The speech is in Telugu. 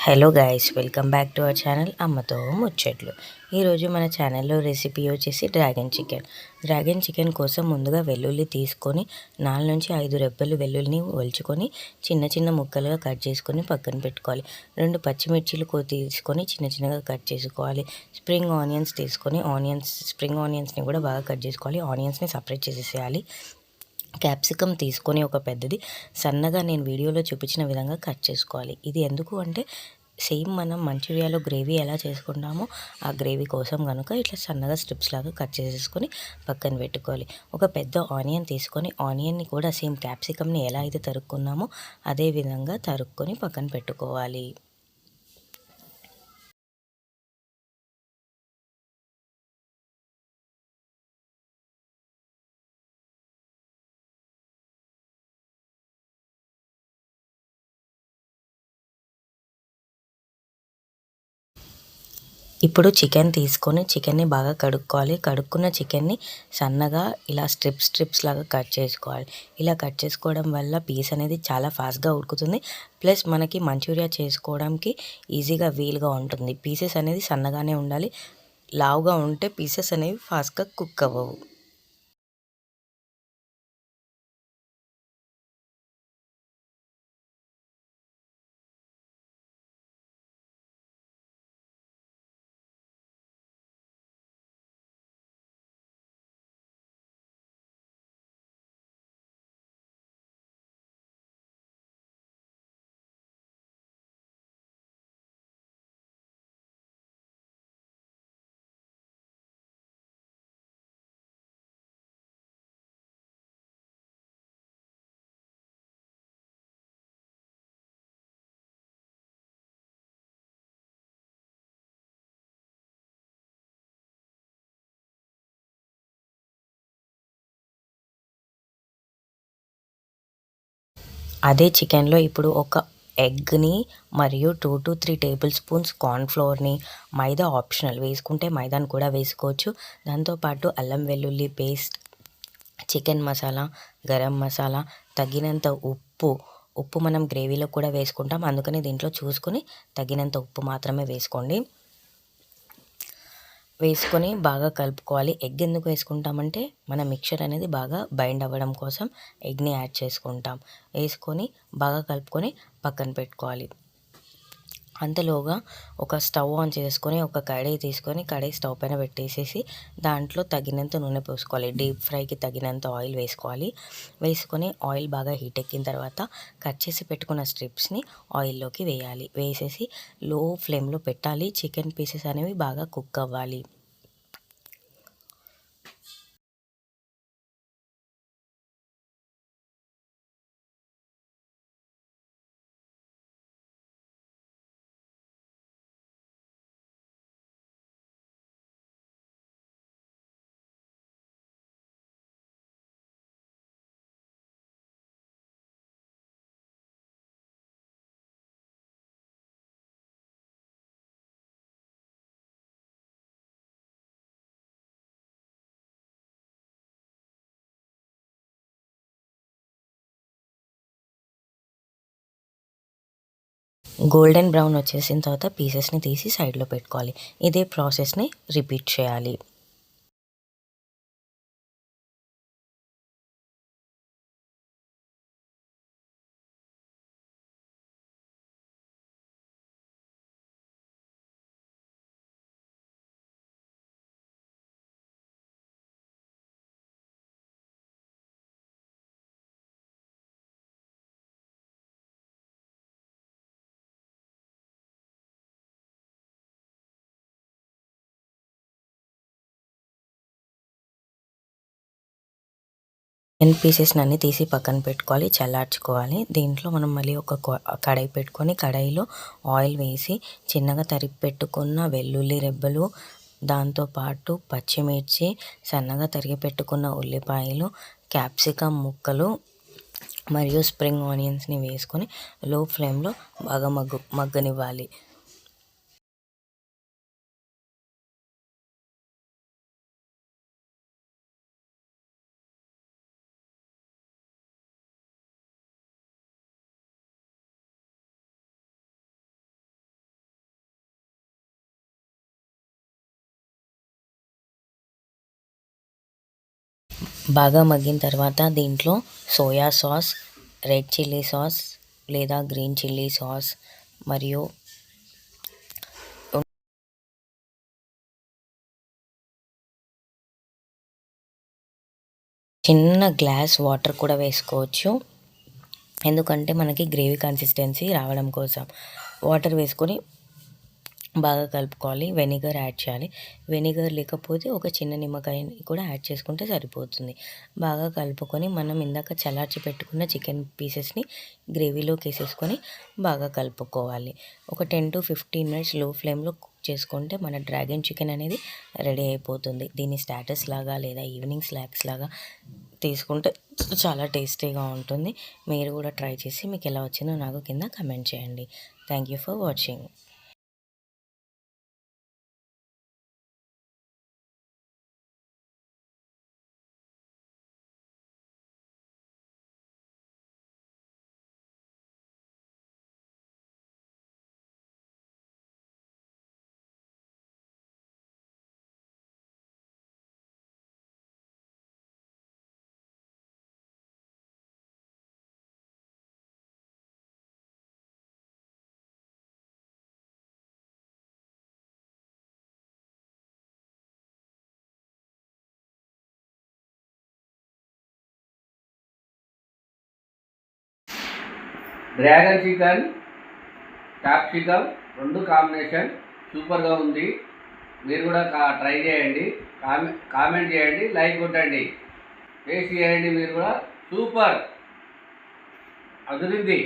Hello guys, welcome back to our channel అమ్మతో ముచ్చట్లు. ఈరోజు మన ఛానల్లో రెసిపీ వచ్చేసి డ్రాగన్ చికెన్ కోసం ముందుగా వెల్లుల్లి తీసుకొని 4 నుంచి 5 రెబ్బలు వెల్లుల్లిని ఒలుచుకొని చిన్న చిన్న ముక్కలుగా కట్ చేసుకొని పక్కన పెట్టుకోవాలి. 2 పచ్చిమిర్చీలు తీసుకొని చిన్న చిన్నగా కట్ చేసుకోవాలి. స్ప్రింగ్ ఆనియన్స్ తీసుకొని స్ప్రింగ్ ఆనియన్స్ని కూడా బాగా కట్ చేసుకోవాలి. ఆనియన్స్ని సపరేట్ చేసేసేయాలి. క్యాప్సికమ్ తీసుకొని ఒక పెద్దది సన్నగా నేను వీడియోలో చూపించిన విధంగా కట్ చేసుకోవాలి. ఇది ఎందుకు అంటే సేమ్ మనం మంచూరియాలో గ్రేవీ ఎలా చేసుకుంటామో ఆ గ్రేవీ కోసం కనుక ఇట్లా సన్నగా స్ట్రిప్స్ లాగా కట్ చేసేసుకొని పక్కన పెట్టుకోవాలి. ఒక పెద్ద ఆనియన్ తీసుకొని ఆనియన్ని కూడా సేమ్ క్యాప్సికమ్ని ఎలా అయితే తరుక్కున్నామో అదే విధంగా తరుక్కొని పక్కన పెట్టుకోవాలి. ఇప్పుడు చికెన్ తీసుకొని చికెన్ని బాగా కడుక్కోవాలి. కడుక్కున్న చికెన్ని సన్నగా ఇలా స్ట్రిప్స్ లాగా కట్ చేసుకోవాలి. ఇలా కట్ చేసుకోవడం వల్ల పీస్ అనేది చాలా ఫాస్ట్గా ఉడుకుతుంది. ప్లస్ మనకి మంచూరియా చేసుకోవడానికి ఈజీగా వీలుగా ఉంటుంది. పీసెస్ అనేది సన్నగానే ఉండాలి. లావుగా ఉంటే పీసెస్ అనేవి ఫాస్ట్గా కుక్ అవ్వవు. అదే చికెన్లో ఇప్పుడు ఒక ఎగ్ని మరియు 2 to 3 టేబుల్ స్పూన్స్ కార్న్‌ఫ్లోర్‌ని, మైదా ఆప్షనల్, వేసుకుంటే మైదాని కూడా వేసుకోవచ్చు. దాంతోపాటు అల్లం వెల్లుల్లి పేస్ట్, చికెన్ మసాలా, గరం మసాలా, తగినంత ఉప్పు. ఉప్పు మనం గ్రేవీలో కూడా వేసుకుంటాం, అందుకని దీంట్లో చూసుకొని తగినంత ఉప్పు మాత్రమే వేసుకోండి. వేసుకొని బాగా కలుపుకోవాలి. ఎగ్ ఎందుకు వేసుకుంటామంటే మన మిక్చర్ అనేది బాగా బైండ్ అవ్వడం కోసం ఎగ్ని యాడ్ చేసుకుంటాం. వేసుకొని బాగా కలుపుకొని పక్కన పెట్టుకోవాలి. అంతలోగా ఒక స్టవ్ ఆన్ చేసుకొని ఒక కడాయి తీసుకొని కడాయి స్టవ్ పైన పెట్టేసేసి దాంట్లో తగినంత నూనె పోసుకోవాలి. డీప్ ఫ్రైకి తగినంత ఆయిల్ వేసుకోవాలి. వేసుకొని ఆయిల్ బాగా హీట్ ఎక్కిన తర్వాత కట్ చేసి పెట్టుకున్న స్ట్రిప్స్ని ఆయిల్లోకి వేయాలి. వేసేసి లో ఫ్లేమ్లో పెట్టాలి. చికెన్ పీసెస్ అనేవి బాగా కుక్ అవ్వాలి. గోల్డెన్ బ్రౌన్ వచ్చేసిన తర్వాత పీసెస్ని తీసి సైడ్లో పెట్టుకోవాలి. ఇదే ప్రాసెస్ని రిపీట్ చేయాలి. చికెన్ పీసెస్ని అన్నీ తీసి పక్కన పెట్టుకోవాలి, చల్లార్చుకోవాలి. దీంట్లో మనం మళ్ళీ ఒక కడాయి పెట్టుకొని కడాయిలో ఆయిల్ వేసి చిన్నగా తరిగి పెట్టుకున్న వెల్లుల్లి రెబ్బలు, దాంతోపాటు పచ్చిమిర్చి, సన్నగా తరిగి పెట్టుకున్న ఉల్లిపాయలు, క్యాప్సికమ్ ముక్కలు మరియు స్ప్రింగ్ ఆనియన్స్ని వేసుకొని లో ఫ్లేమ్లో బాగా మగ్గనివ్వాలి. బాగా మగ్గిన తర్వాత దీంట్లో soya sauce, red chilli sauce లేదా గ్రీన్ చిల్లీ సాస్ మరియు చిన్న గ్లాస్ వాటర్ కూడా వేసుకోవచ్చు. ఎందుకంటే మనకి గ్రేవీ కన్సిస్టెన్సీ రావడం కోసం వాటర్ వేసుకొని బాగా కలుపుకోవాలి. వెనిగర్ యాడ్ చేయాలి. వెనిగర్ లేకపోతే ఒక చిన్న నిమ్మకాయని కూడా యాడ్ చేసుకుంటే సరిపోతుంది. బాగా కలుపుకొని మనం ఇందాక చల్లార్చి పెట్టుకున్న చికెన్ పీసెస్ని గ్రేవీలోకి వేసేసుకొని బాగా కలుపుకోవాలి. ఒక 10 to 15 మినిట్స్ లో ఫ్లేమ్లో కుక్ చేసుకుంటే మన డ్రాగన్ చికెన్ అనేది రెడీ అయిపోతుంది. దీన్ని స్టాటస్ లాగా లేదా ఈవినింగ్ స్నాక్స్ లాగా తీసుకుంటే చాలా టేస్టీగా ఉంటుంది. మీరు కూడా ట్రై చేసి మీకు ఎలా వచ్చిందో నాకు కింద కమెంట్ చేయండి. Thank you for watching. Dragon chicken, capsicum 2 combination సూపర్గా ఉంది. మీరు కూడా ట్రై చేయండి, కామెంట్ చేయండి, లైక్ కొట్టండి, టేస్ట్ చేయండి. మీరు కూడా సూపర్ అదిరింది.